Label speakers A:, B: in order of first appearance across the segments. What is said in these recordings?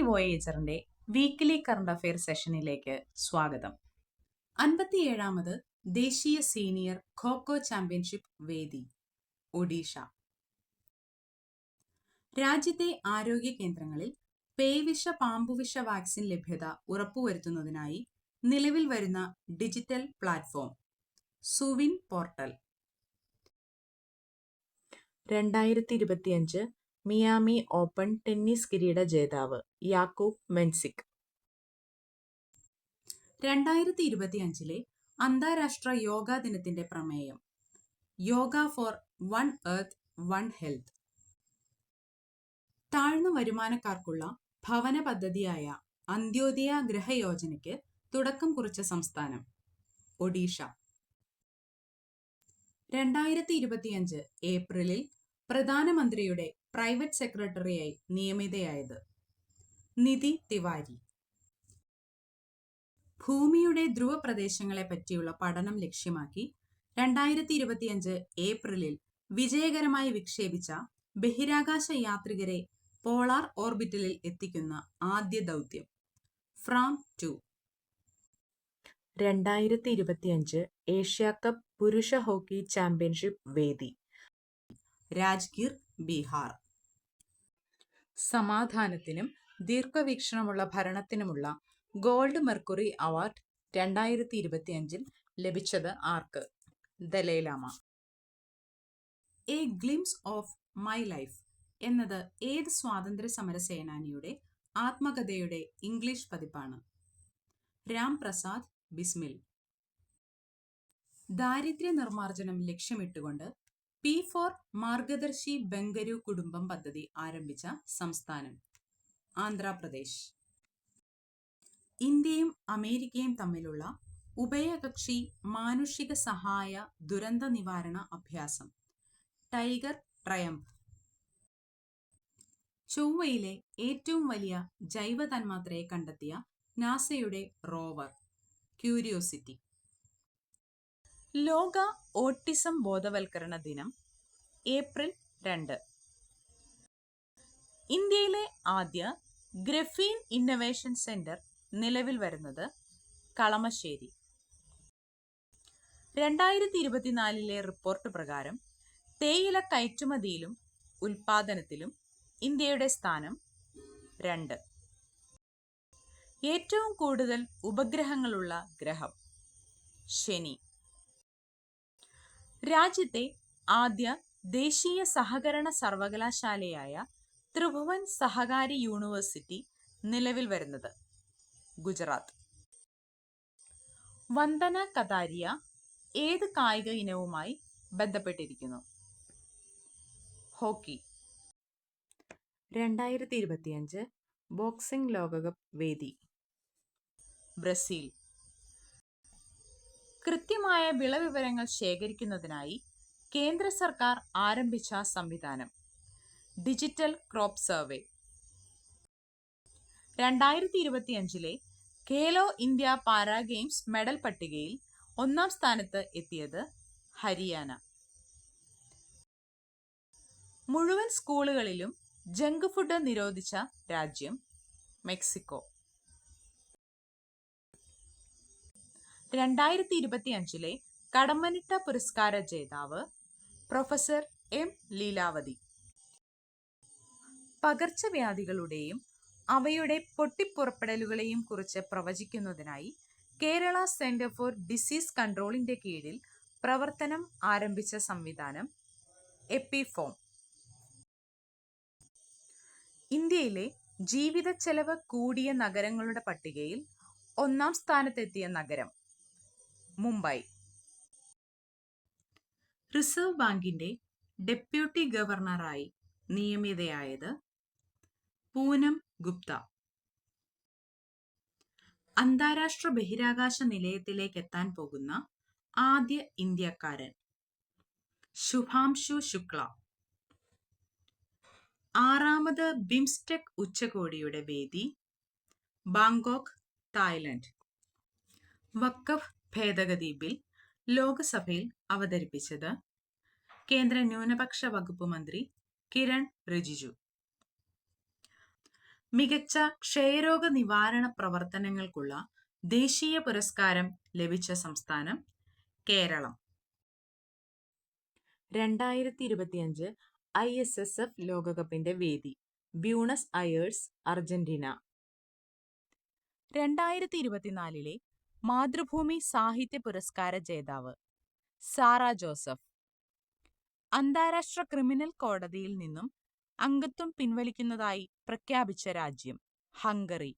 A: വോയേജറിന്റെ weekly current affair സെഷനിലേക്ക് സ്വാഗതം. 57ാമത് ദേശീയ സീനിയർ ഖോ-ഖോ ചാമ്പ്യൻഷിപ്പ് വേദി ഒഡീഷ. രാജ്യത്തെ ആരോഗ്യ കേന്ദ്രങ്ങളിൽ പേവിഷ പാമ്പുവിഷ വാക്സിൻ ലഭ്യത ഉറപ്പുവരുത്തുന്നതിനായി നിലവിൽ വരുന്ന digital platform Suvin portal. 2025 Miami Open tennis കിരീട ജേതാവ് യാക്കൂബ് മെൻസിക്. 2025 അന്താരാഷ്ട്ര യോഗാ ദിനത്തിന്റെ പ്രമേയം yoga for one earth one health. താഴ്ന്ന വരുമാനക്കാർക്കുള്ള ഭവന പദ്ധതിയായ അന്ത്യോദയ ഗൃഹയോജനയ്ക്ക് തുടക്കം കുറിച്ച സംസ്ഥാനം ഒഡീഷ. 2025 ഏപ്രിലിൽ പ്രധാനമന്ത്രിയുടെ പ്രൈവറ്റ് സെക്രട്ടറിയായി നിയമിതയായത് നിധി തിവാരി. ഭൂമിയുടെ ധ്രുവ പ്രദേശങ്ങളെ പറ്റിയുള്ള പഠനം ലക്ഷ്യമാക്കി 2025 ഏപ്രിലിൽ വിജയകരമായി വിക്ഷേപിച്ച ബഹിരാകാശ യാത്രികരെ പോളാർ ഓർബിറ്റലിൽ എത്തിക്കുന്ന ആദ്യ ദൗത്യം ഫ്രാം 2. 2025 ഏഷ്യ കപ്പ് പുരുഷ ഹോക്കി ചാമ്പ്യൻഷിപ്പ് വേദി രാജ്ഗീർ, ബീഹാർ. സമാധാനത്തിനും ദീർഘവീക്ഷണമുള്ള ഭരണത്തിനുമുള്ള ഗോൾഡ് മെർക്കുറി അവാർഡ് 2025 ലഭിച്ചത് ആർക്ക്? Dalai Lama. A glimpse of my life എന്നത് ഏത് സ്വാതന്ത്ര്യ സമര സേനാനിയുടെ ആത്മകഥയുടെ ഇംഗ്ലീഷ് പതിപ്പാണ്? രാം പ്രസാദ് ബിസ്മിൽ. ദാരിദ്ര്യ നിർമ്മാർജ്ജനം ലക്ഷ്യമിട്ടുകൊണ്ട് P4 മാർഗദർശി ബംഗരു കുടുംബം പദ്ധതി ആരംഭിച്ച സംസ്ഥാനം ആന്ധ്രാപ്രദേശ്. ഇന്ത്യയും അമേരിക്കയും തമ്മിലുള്ള ഉഭയകക്ഷി മാനുഷിക സഹായ ദുരന്ത നിവാരണ അഭ്യാസം ടൈഗർ ട്രയംഫ്. ചൊവ്വയിലെ ഏറ്റവും വലിയ ജൈവ തന്മാത്രയെ കണ്ടെത്തിയ നാസയുടെ റോവർ ക്യൂരിയോസിറ്റി. ലോക ഓട്ടിസം ബോധവൽക്കരണ ദിനം ഏപ്രിൽ 2. ഇന്ത്യയിലെ ആദ്യ ഗ്രഫീൻ ഇന്നൊവേഷൻ സെന്റർ നിലവിൽ വരുന്നത് കളമശ്ശേരി. 2024 റിപ്പോർട്ട് പ്രകാരം തേയില കയറ്റുമതിയിലും ഉൽപാദനത്തിലും ഇന്ത്യയുടെ സ്ഥാനം 2. ഏറ്റവും കൂടുതൽ ഉപഗ്രഹങ്ങളുള്ള ഗ്രഹം ശനി. രാജ്യത്തെ ആദ്യ ദേശീയ സഹകരണ സർവകലാശാലയായ ത്രിഭുവൻ സഹകാരി യൂണിവേഴ്സിറ്റി നിലവിൽ വരുന്നത് ഗുജറാത്ത്. വന്ദന കതാരിയ ഏത് കായിക ഇനവുമായി ബന്ധപ്പെട്ടിരിക്കുന്നു? ഹോക്കി. 2025 ബോക്സിംഗ് ലോകകപ്പ് വേദി ബ്രസീൽ. കൃത്യമായ വിളവിവരങ്ങൾ ശേഖരിക്കുന്നതിനായി കേന്ദ്ര സർക്കാർ ആരംഭിച്ച സംവിധാനം digital crop survey. 2025 Khelo India para games medal പട്ടികയിൽ 1ാം സ്ഥാനത്ത് എത്തിയത് ഹരിയാന. മുഴുവൻ സ്കൂളുകളിലും ജങ്ക് ഫുഡ് നിരോധിച്ച രാജ്യം മെക്സിക്കോ. 2025 കടമ്മനിട്ട പുരസ്കാര ജേതാവ് പ്രൊഫസർ എം ലീലാവതി. പകർച്ചവ്യാധികളുടെയും അവയുടെ പൊട്ടിപ്പുറപ്പെടലുകളെയും കുറിച്ച് പ്രവചിക്കുന്നതിനായി കേരള സെന്റർ ഫോർ ഡിസീസ് കൺട്രോളിന്റെ കീഴിൽ പ്രവർത്തനം ആരംഭിച്ച സംവിധാനം എപ്പിഫോം. ഇന്ത്യയിലെ ജീവിതച്ചെലവ് കൂടിയ നഗരങ്ങളുടെ പട്ടികയിൽ 1ാം സ്ഥാനത്തെത്തിയ നഗരം മുംബൈ. റിസർവ് ബാങ്കിന്റെ ഡെപ്യൂട്ടി ഗവർണറായി നിയമിതയായത് പൂനം ഗുപ്ത. അന്താരാഷ്ട്ര ബഹിരാകാശ നിലയത്തിലേക്ക് എത്താൻ പോകുന്ന ആദ്യ ഇന്ത്യക്കാരൻ ശുഭാംശു ശുക്ല. 6ാമത് ബിംസ്റ്റെക് ഉച്ചകോടിയുടെ വേദി ബാങ്കോക്ക്, തായ്ലൻഡ്. വഖഫ് ഭേദഗതി ബിൽ ലോക്സഭയിൽ അവതരിപ്പിച്ചത് കേന്ദ്ര ന്യൂനപക്ഷ വകുപ്പ് മന്ത്രി കിരൺ റിജിജു. മികച്ച ക്ഷയരോഗ നിവാരണ പ്രവർത്തനങ്ങൾക്കുള്ള ദേശീയ പുരസ്കാരം ലഭിച്ച സംസ്ഥാനം കേരളം. 2025 ISSF ലോകകപ്പിന്റെ വേദി ബ്യൂണസ് അയേഴ്സ്, അർജന്റീന.
B: 2024 മാതൃഭൂമി സാഹിത്യ പുരസ്കാര ജേതാവ് സാറ ജോസഫ്. അന്താരാഷ്ട്ര ക്രിമിനൽ കോടതിയിൽ നിന്നും അംഗത്വം പിൻവലിക്കുന്നതായി പ്രഖ്യാപിച്ച രാജ്യം ഹംഗറി.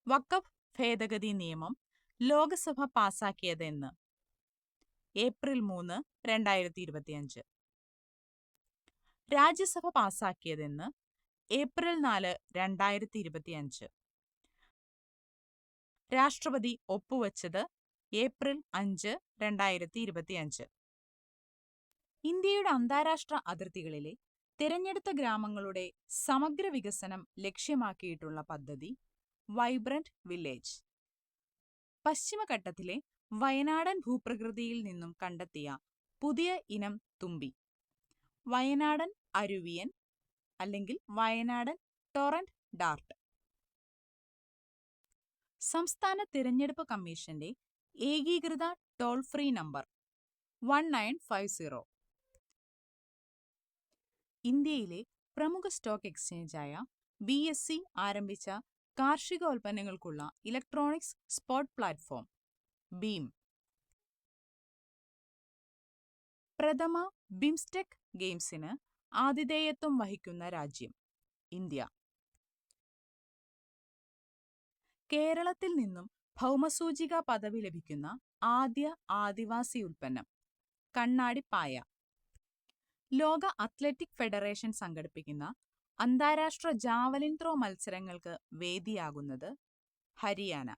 B: വഖഫ് ഭേദഗതി നിയമം ലോകസഭ പാസാക്കിയതെന്ന്? ഏപ്രിൽ 3, 2025. രാജ്യസഭ പാസാക്കിയതെന്ന്? ഏപ്രിൽ 4, 2025. രാഷ്ട്രപതി ഒപ്പുവച്ചത് ഏപ്രിൽ 5, 2025. ഇന്ത്യയുടെ അന്താരാഷ്ട്ര അതിർത്തികളിലെ തിരഞ്ഞെടുത്ത ഗ്രാമങ്ങളുടെ സമഗ്ര വികസനം ലക്ഷ്യമാക്കിയിട്ടുള്ള പദ്ധതി വൈബ്രന്റ് വില്ലേജ്. പശ്ചിമഘട്ടത്തിലെ വയനാടൻ ഭൂപ്രകൃതിയിൽ നിന്നും കണ്ടെത്തിയ പുതിയ ഇനം തുമ്പി വയനാടൻ അരുവിയൻ അല്ലെങ്കിൽ വയനാടൻ ടൊറന്റ് ഡാർട്ട്. സംസ്ഥാന തിരഞ്ഞെടുപ്പ് കമ്മീഷന്റെ ഏകീകൃത ടോൾ ഫ്രീ നമ്പർ 1950. ഇന്ത്യയിലെ പ്രമുഖ സ്റ്റോക്ക് എക്സ്ചേഞ്ചായ BSE ആരംഭിച്ച കാർഷികോൽപ്പന്നങ്ങൾക്കുള്ള ഇലക്ട്രോണിക്സ് സ്പോട്ട് പ്ലാറ്റ്ഫോം ബീം. പ്രഥമ ബിംസ്റ്റെക് ഗെയിംസിന് ആതിഥേയത്വം വഹിക്കുന്ന രാജ്യം ഇന്ത്യ. കേരളത്തിൽ നിന്നും ഭൗമസൂചിക പദവി ലഭിക്കുന്ന ആദ്യ ആദിവാസി ഉൽപ്പന്നം കണ്ണാടിപ്പായ. ലോക അത്ലറ്റിക് ഫെഡറേഷൻ സംഘടിപ്പിക്കുന്ന അന്താരാഷ്ട്ര ജാവലിൻ ത്രോ മത്സരങ്ങൾക്ക് വേദിയാകുന്നത് ഹരിയാന.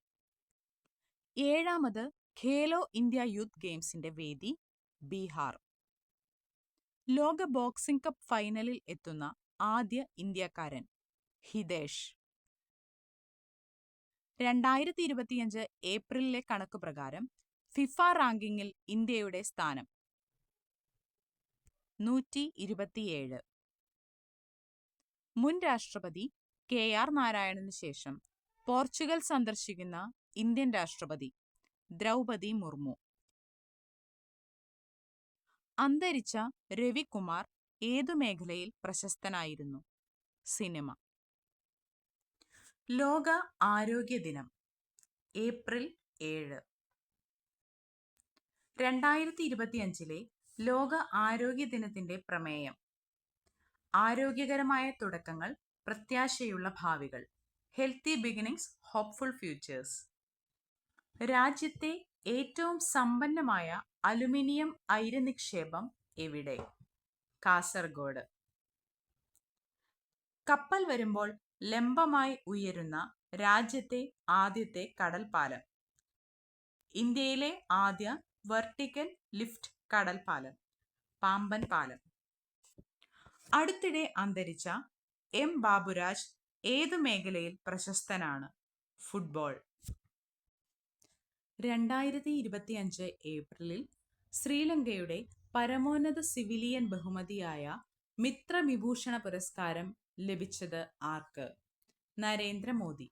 B: 7ാമത് ഖേലോ ഇന്ത്യ യൂത്ത് ഗെയിംസിന്റെ വേദി ബീഹാർ. ലോക ബോക്സിംഗ് കപ്പ് ഫൈനലിൽ എത്തുന്ന ആദ്യ ഇന്ത്യക്കാരൻ ഹിതേഷ്. 2025 ഏപ്രിലിലെ കണക്ക് പ്രകാരം ഫിഫ റാങ്കിങ്ങിൽ ഇന്ത്യയുടെ സ്ഥാനം 127. മുൻ രാഷ്ട്രപതി KR നാരായണന് ശേഷം പോർച്ചുഗൽ സന്ദർശിക്കുന്ന ഇന്ത്യൻ രാഷ്ട്രപതി ദ്രൗപദി മുർമു. അന്തരിച്ച രവികുമാർ ഏതു മേഖലയിൽ പ്രശസ്തനായിരുന്നു? സിനിമ.
A: ലോക ആരോഗ്യ ദിനം ഏപ്രിൽ 7. 2025 ലോക ആരോഗ്യ ദിനത്തിന്റെ പ്രമേയം ആരോഗ്യകരമായ തുടക്കങ്ങൾ, പ്രത്യാശയുള്ള ഭാവികൾ. Healthy beginnings, hopeful futures. രാജ്യത്തെ ഏറ്റവും സമ്പന്നമായ അലുമിനിയം അയിര് നിക്ഷേപം എവിടെ? കാസർഗോഡ്. കപ്പൽ വരുമ്പോൾ ലംബമായി ഉയരുന്ന രാജ്യത്തെ ആദ്യത്തെ കടൽപ്പാലം. ഇന്ത്യയിലെ ആദ്യ വെർട്ടിക്കൽ ലിഫ്റ്റ് കടൽപ്പാലം പാമ്പൻ പാലം. അടുത്തിടെ അന്തരിച്ച M. ബാബുരാജ് ഏതു മേഖലയിൽ പ്രശസ്തനാണ്? ഫുട്ബോൾ. 2025 ഏപ്രിലിൽ ശ്രീലങ്കയുടെ പരമോന്നത സിവിലിയൻ ബഹുമതിയായ മിത്രവിഭൂഷണ പുരസ്കാരം ലഭിച്ചത് ആർക്ക്? നരേന്ദ്രമോദി.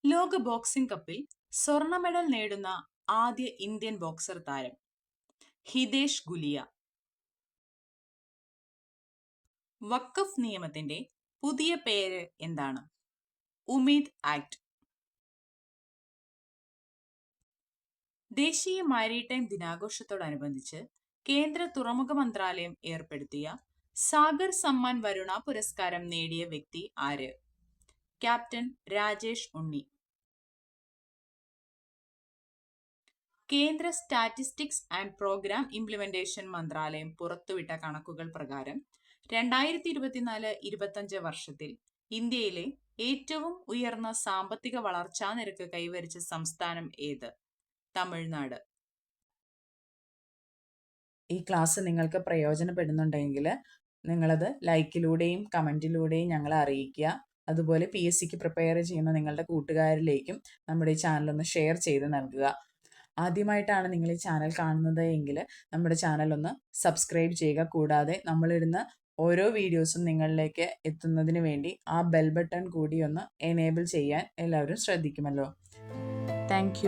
A: ലോക ബോക്സിംഗ് കപ്പിൽ സ്വർണ്ണ മെഡൽ നേടുന്ന ആദ്യ ഇന്ത്യൻ ബോക്സർ താരം ഹിതേഷ് ഗുലിയ. വഖഫ് നിയമത്തിന്റെ പുതിയ പേര് എന്താണ്? ഉമീദ് ആക്ട്. ദേശീയ മാരിടൈം ദിനാഘോഷത്തോടനുബന്ധിച്ച് കേന്ദ്ര തുറമുഖ മന്ത്രാലയം ഏർപ്പെടുത്തിയ സാഗർ സമ്മാൻ വരുണ പുരസ്കാരം നേടിയ വ്യക്തി ആര്? ക്യാപ്റ്റൻ രാജേഷ് ഉണ്ണി. കേന്ദ്ര സ്റ്റാറ്റിസ്റ്റിക്സ് ആൻഡ് പ്രോഗ്രാം ഇംപ്ലിമെന്റേഷൻ മന്ത്രാലയം പുറത്തുവിട്ട കണക്കുകൾ പ്രകാരം 2024-25 വർഷത്തിൽ ഇന്ത്യയിലെ ഏറ്റവും ഉയർന്ന സാമ്പത്തിക വളർച്ചാ നിരക്ക് കൈവരിച്ച സംസ്ഥാനം ഏത്? തമിഴ്നാട്. ഈ ക്ലാസ് നിങ്ങൾക്ക് പ്രയോജനപ്പെടുന്നുണ്ടെങ്കിൽ നിങ്ങളത് ലൈക്കിലൂടെയും കമൻറ്റിലൂടെയും ഞങ്ങളെ അറിയിക്കുക. അതുപോലെ PSCക്ക് പ്രിപ്പയർ ചെയ്യുന്ന നിങ്ങളുടെ കൂട്ടുകാരിലേക്കും നമ്മുടെ ഈ ചാനലൊന്ന് ഷെയർ ചെയ്ത് നൽകുക. ആദ്യമായിട്ടാണ് നിങ്ങൾ ഈ ചാനൽ കാണുന്നത് എങ്കിൽ നമ്മുടെ ചാനൽ ഒന്ന് സബ്സ്ക്രൈബ് ചെയ്യുക. കൂടാതെ നമ്മളിടുന്ന ഓരോ വീഡിയോസും നിങ്ങളിലേക്ക് എത്തുന്നതിന് വേണ്ടി ആ ബെൽ ബട്ടൺ കൂടി ഒന്ന് എനേബിൾ ചെയ്യാൻ എല്ലാവരും ശ്രദ്ധിക്കുമല്ലോ. താങ്ക്